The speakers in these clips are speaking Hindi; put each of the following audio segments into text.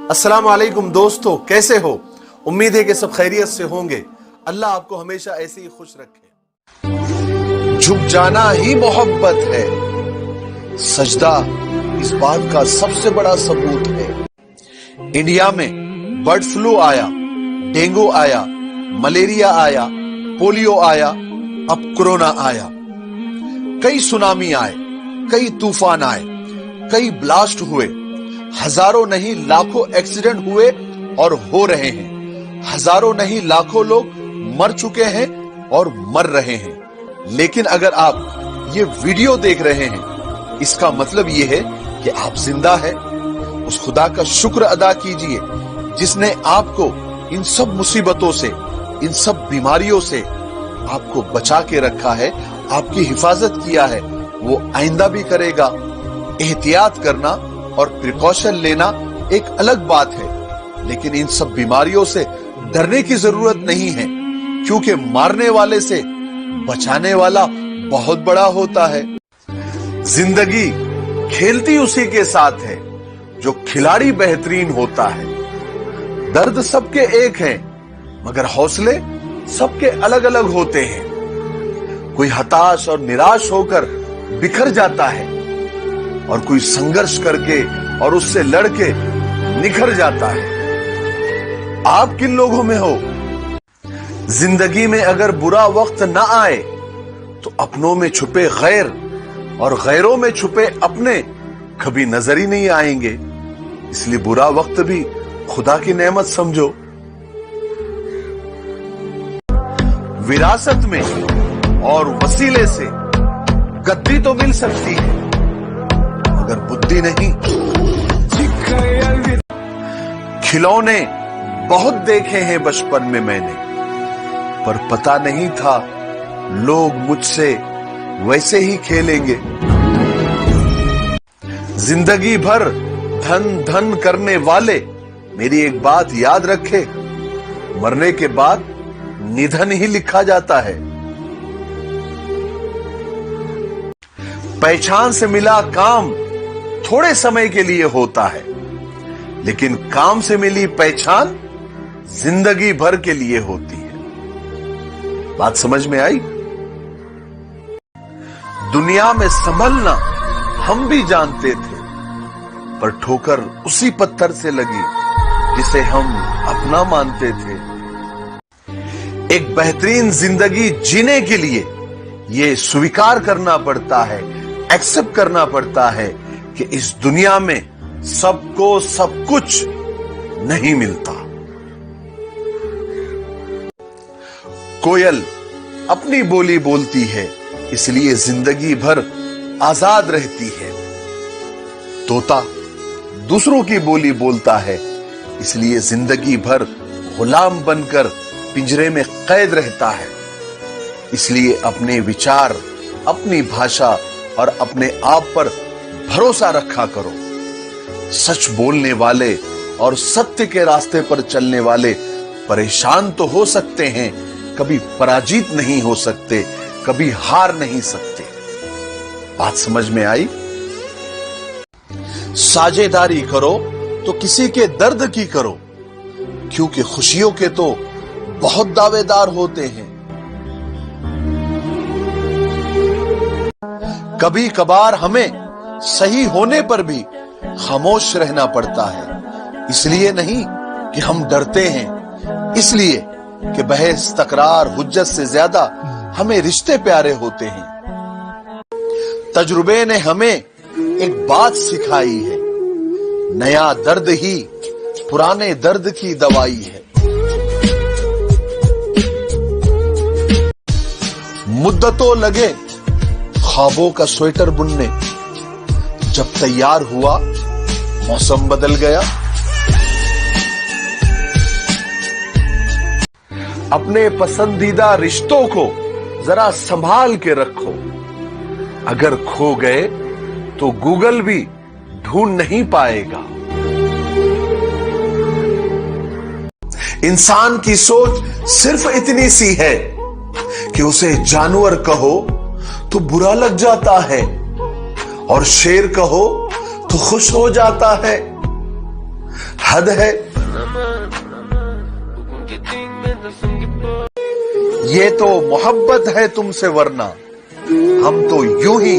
अस्सलाम वालेकुम दोस्तों, कैसे हो? उम्मीद है कि सब खैरियत से होंगे। अल्लाह आपको हमेशा ऐसे ही खुश रखे। झुक जाना ही मोहब्बत है, सजदा इस बात का सबसे बड़ा सबूत है। इंडिया में बर्ड फ्लू आया, डेंगू आया, मलेरिया आया, पोलियो आया, अब कोरोना आया। कई सुनामी आए, कई तूफान आए, कई ब्लास्ट हुए, हजारों नहीं लाखों एक्सीडेंट हुए और हो रहे हैं। हजारों नहीं लाखों लोग मर चुके हैं और मर रहे हैं। लेकिन अगर आप ये वीडियो देख रहे हैं, इसका मतलब ये है कि आप जिंदा हैं। उस खुदा का शुक्र अदा कीजिए जिसने आपको इन सब मुसीबतों से, इन सब बीमारियों से आपको बचा के रखा है, आपकी हिफाजत किया है। वो आइंदा भी करेगा। एहतियात करना और प्रिकॉशन लेना एक अलग बात है, लेकिन इन सब बीमारियों से डरने की जरूरत नहीं है, क्योंकि मारने वाले से बचाने वाला बहुत बड़ा होता है। जिंदगी खेलती उसी के साथ है जो खिलाड़ी बेहतरीन होता है। दर्द सबके एक हैं, मगर हौसले सबके अलग अलग होते हैं। कोई हताश और निराश होकर बिखर जाता है और कोई संघर्ष करके और उससे लड़के निखर जाता है। आप किन लोगों में हो? जिंदगी में अगर बुरा वक्त ना आए तो अपनों में छुपे गैर और गैरों में छुपे अपने कभी नजर ही नहीं आएंगे। इसलिए बुरा वक्त भी खुदा की नेमत समझो। विरासत में और वसीले से गद्दी तो मिल सकती है, मगर बुद्धि नहीं। खिलौने बहुत देखे हैं बचपन में मैंने, पर पता नहीं था लोग मुझसे वैसे ही खेलेंगे। जिंदगी भर धन धन करने वाले मेरी एक बात याद रखे, मरने के बाद निधन ही लिखा जाता है। पहचान से मिला काम थोड़े समय के लिए होता है, लेकिन काम से मिली पहचान जिंदगी भर के लिए होती है। बात समझ में आई? दुनिया में संभलना हम भी जानते थे, पर ठोकर उसी पत्थर से लगी जिसे हम अपना मानते थे। एक बेहतरीन जिंदगी जीने के लिए यह स्वीकार करना पड़ता है, एक्सेप्ट करना पड़ता है कि इस दुनिया में सबको सब कुछ नहीं मिलता। कोयल अपनी बोली बोलती है, इसलिए जिंदगी भर आजाद रहती है। तोता दूसरों की बोली बोलता है, इसलिए जिंदगी भर गुलाम बनकर पिंजरे में कैद रहता है। इसलिए अपने विचार, अपनी भाषा और अपने आप पर भरोसा रखा करो। सच बोलने वाले और सत्य के रास्ते पर चलने वाले परेशान तो हो सकते हैं, कभी पराजित नहीं हो सकते, कभी हार नहीं सकते। बात समझ में आई? साझेदारी करो तो किसी के दर्द की करो, क्योंकि खुशियों के तो बहुत दावेदार होते हैं। कभी कभार हमें सही होने पर भी खामोश रहना पड़ता है। इसलिए नहीं कि हम डरते हैं, इसलिए कि बहस, तकरार, हुज्जत से ज्यादा हमें रिश्ते प्यारे होते हैं। तजुर्बे ने हमें एक बात सिखाई है, नया दर्द ही पुराने दर्द की दवाई है। मुद्दतों लगे ख्वाबों का स्वेटर बुनने, जब तैयार हुआ मौसम बदल गया। अपने पसंदीदा रिश्तों को जरा संभाल के रखो, अगर खो गए तो गूगल भी ढूंढ नहीं पाएगा। इंसान की सोच सिर्फ इतनी सी है कि उसे जानवर कहो तो बुरा लग जाता है और शेर कहो तो खुश हो जाता है। हद है। ये तो मोहब्बत है तुमसे, वरना हम तो यूं ही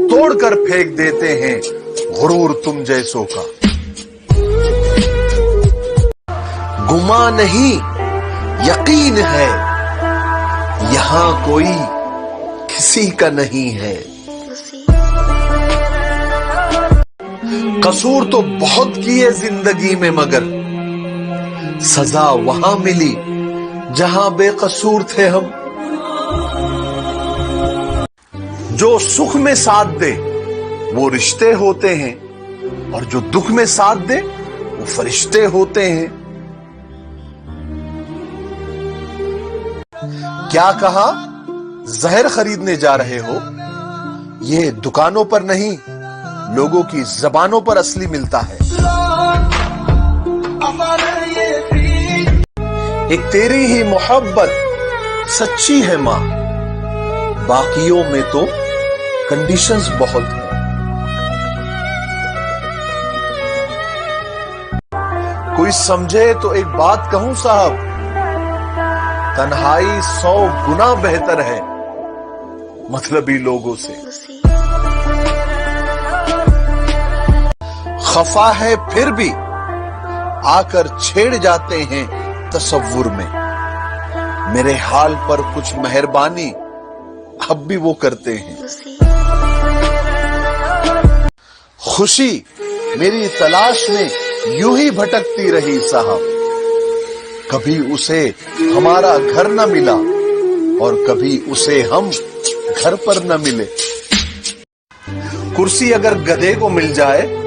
तोड़कर फेंक देते हैं गुरूर तुम जैसों का। गुमा नहीं यकीन है, यहां कोई किसी का नहीं है। कसूर तो बहुत किए जिंदगी में, मगर सजा वहां मिली जहां बेकसूर थे हम। जो सुख में साथ दे वो रिश्ते होते हैं, और जो दुख में साथ दे वो फरिश्ते होते हैं। क्या कहा? जहर खरीदने जा रहे हो? ये दुकानों पर नहीं, लोगों की जबानों पर असली मिलता है। एक तेरी ही मोहब्बत सच्ची है मां, बाकियों में तो कंडीशंस बहुत हैं। कोई समझे तो एक बात कहूं साहब, तन्हाई 100 गुना बेहतर है मतलबी लोगों से। खफा है फिर भी आकर छेड़ जाते हैं तसव्वुर में। मेरे हाल पर कुछ मेहरबानी अब भी वो करते हैं। खुशी मेरी तलाश में यूं ही भटकती रही साहब, कभी उसे हमारा घर न मिला और कभी उसे हम घर पर न मिले। कुर्सी अगर गधे को मिल जाए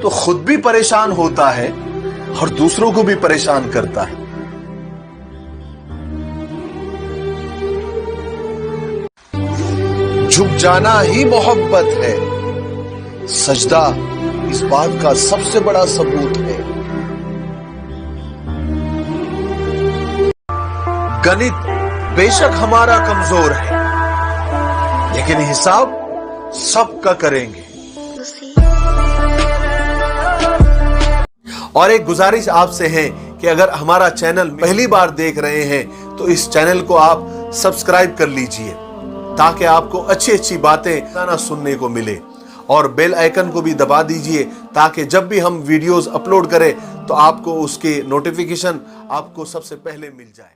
तो खुद भी परेशान होता है और दूसरों को भी परेशान करता है। झुक जाना ही मोहब्बत है, सजदा इस बात का सबसे बड़ा सबूत है। गणित बेशक हमारा कमजोर है, लेकिन हिसाब सबका करेंगे। और एक गुजारिश आपसे है कि अगर हमारा चैनल पहली बार देख रहे हैं तो इस चैनल को आप सब्सक्राइब कर लीजिए, ताकि आपको अच्छी अच्छी बातें ना सुनने को मिले। और बेल आइकन को भी दबा दीजिए, ताकि जब भी हम वीडियोस अपलोड करें तो आपको उसके नोटिफिकेशन आपको सबसे पहले मिल जाए।